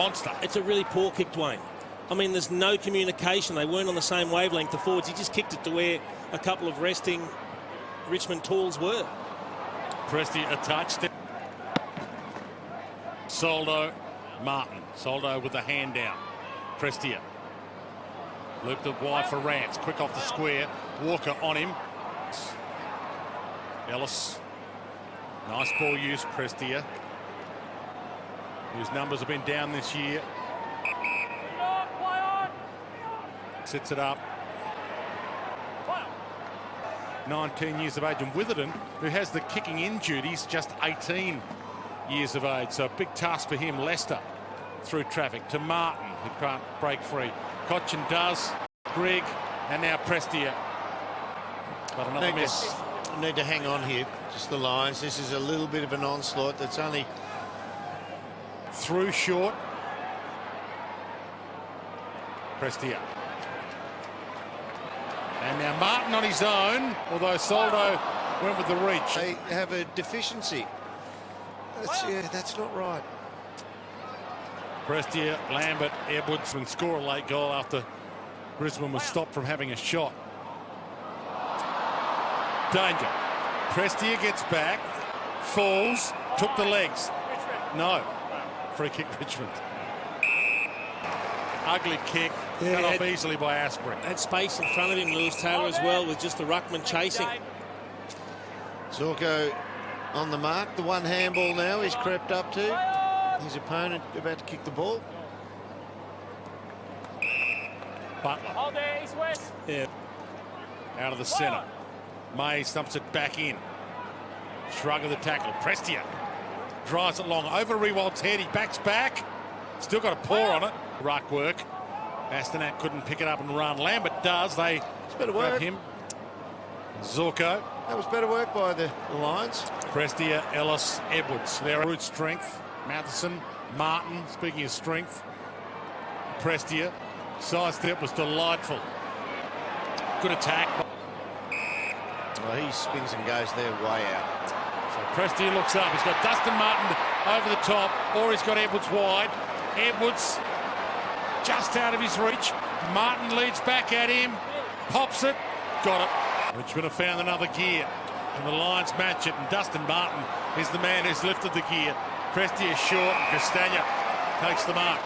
monster. It's a really poor kick, Dwayne. I mean, there's no communication. They weren't on the same wavelength, the forwards. He just kicked it to where a couple of resting Richmond tools were. Prestia a touch. Soldo, Martin. Soldo with the hand down. Prestia. Looped it wide for Rance. Quick off the square. Walker on him. Ellis. Nice ball use, Prestia, whose numbers have been down this year. Sits it up. 19 years of age, and Witherden, who has the kicking in duties, just 18 years of age. So a big task for him. Leicester through traffic to Martin, who can't break free. Cochin does. Grigg, and now Prestia. But another miss. Need to hang on here. Just the Lions. This is a little bit of an onslaught that's only through short. Prestia. And now Martin on his own, although Soldo went with the reach. They have a deficiency. That's not right. Prestia, Lambert, Edwards and score a late goal after Brisbane was stopped from having a shot. Danger. Prestia gets back, falls, took the legs. No. Free kick, Richmond. Ugly kick, cut off easily by Asprey. Had space in front of him, Lewis Taylor as well, with just the ruckman chasing. Zorko on the mark. The one handball now he's crept up to. His opponent about to kick the ball. Butler. Hold there, east west. Yeah. Out of the centre. May stumps it back in. Shrug of the tackle. Prestia drives it long over Rewald's head. He backs back. Still got a paw on it. Ruck work. Bastonak couldn't pick it up and run. Lambert does. They grab him. Zorko. That was better work by the Lions. Prestia, Ellis, Edwards. Their root strength. Matheson, Martin. Speaking of strength. Prestia. Side step was delightful. Good attack. Well, he spins and goes there way out. So Prestia looks up. He's got Dustin Martin over the top, or he's got Edwards wide. Edwards just out of his reach. Martin leads back at him. Pops it. Got it. Richmond have found another gear. And the Lions match it. And Dustin Martin is the man who's lifted the gear. Prestia is short. And Castagna takes the mark.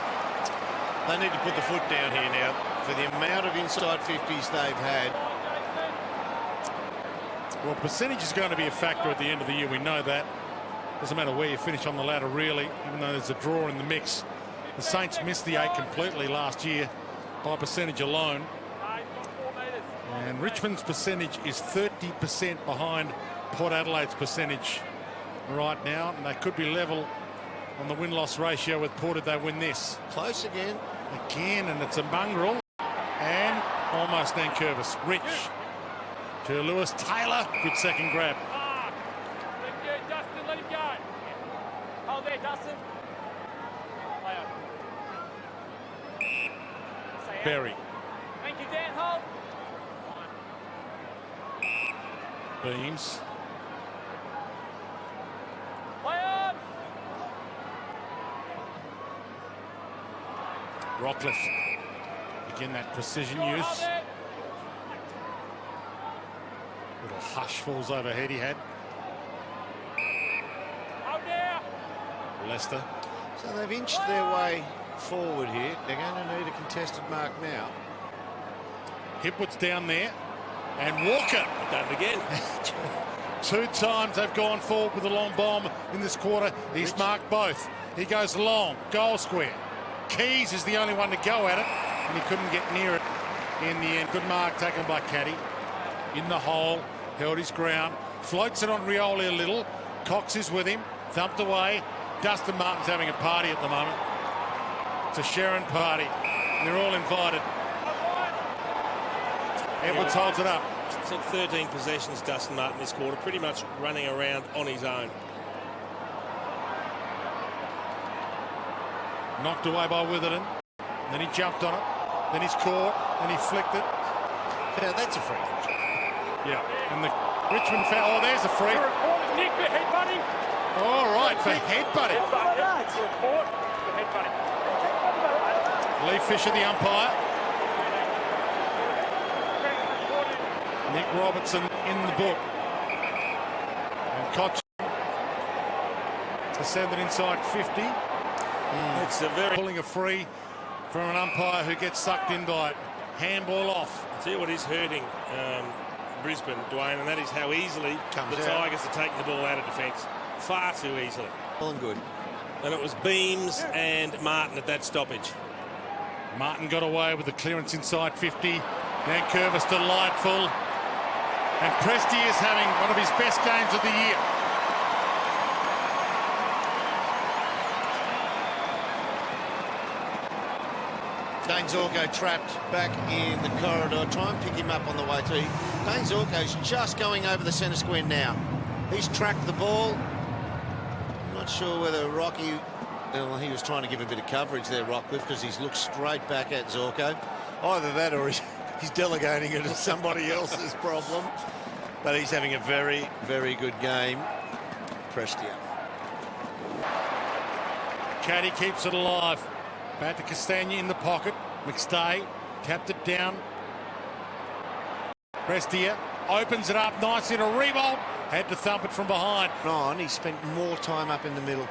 They need to put the foot down here now for the amount of inside 50s they've had. Well, percentage is going to be a factor at the end of the year. We know that. Doesn't matter where you finish on the ladder, really, even though there's a draw in the mix. The Saints missed the 8 completely last year by percentage alone. And Richmond's percentage is 30% behind Port Adelaide's percentage right now. And they could be level on the win-loss ratio with Port if they win this. Close again. Again, and it's a mongrel. And almost Nankervis. Rich to Lewis Taylor. Good second grab. Dustin, let him go. Hold there, Dustin. Berry. Thank you, Dan. Hold. Beams. Play on. Rockcliffe. Again, that precision use. Little hush falls overhead he had. Hold there. Leicester. So they've inched their way forward here. They're going to need a contested mark now. Hipwood's down there. And Walker. Done it again. 2 times they've gone forward with a long bomb in this quarter. He's marked both. He goes long. Goal square. Keys is the only one to go at it. And he couldn't get near it in the end. Good mark taken by Caddy. In the hole. Held his ground. Floats it on Rioli a little. Cox is with him. Thumped away. Dustin Martin's having a party at the moment. It's a Sharon party. They're all invited. Edwards holds it up. It's had 13 possessions, Dustin Martin, this quarter, pretty much running around on his own. Knocked away by Witherden. Then he jumped on it. Then he's caught. Then he flicked it. Yeah, that's a free. Yeah. And the Richmond foul. Oh, there's a free. Nick for headbutting. All right, for headbutting. Report for headbutting. Lee Fisher, the umpire. Nick Robertson in the book. And Koch descended inside 50. It's a very... Pulling a free from an umpire who gets sucked in by it. Handball off. I'll tell you what is hurting Brisbane, Dwayne, and that is how easily the Tigers are taking the ball out of defence. Far too easily. Well and good. And it was Beams and Martin at that stoppage. Martin got away with the clearance inside 50. Vancouver's delightful. And Prestia is having one of his best games of the year. Dane Zorko trapped back in the corridor. Try and pick him up on the way through. Dane Zorko's just going over the centre square now. He's tracked the ball. I'm not sure whether Rocky... Well, he was trying to give a bit of coverage there, Rockcliffe, because he's looked straight back at Zorko. Either that or he's delegating it as somebody else's problem. But he's having a very, very good game. Prestia. Caddy keeps it alive. Back to Castagna in the pocket. McStay tapped it down. Prestia opens it up nicely to Rebold. Had to thump it from behind. He spent more time up in the middle.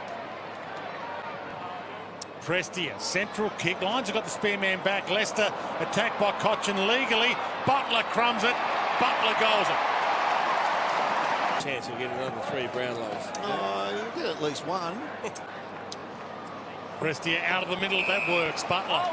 Prestia, central kick. Lions have got the spare man back. Leicester attacked by Cochin legally. Butler crumbs it. Butler goals it. Chance he'll get another 3 Brownlows. Oh, you'll get at least one. Prestia out of the middle. That works. Butler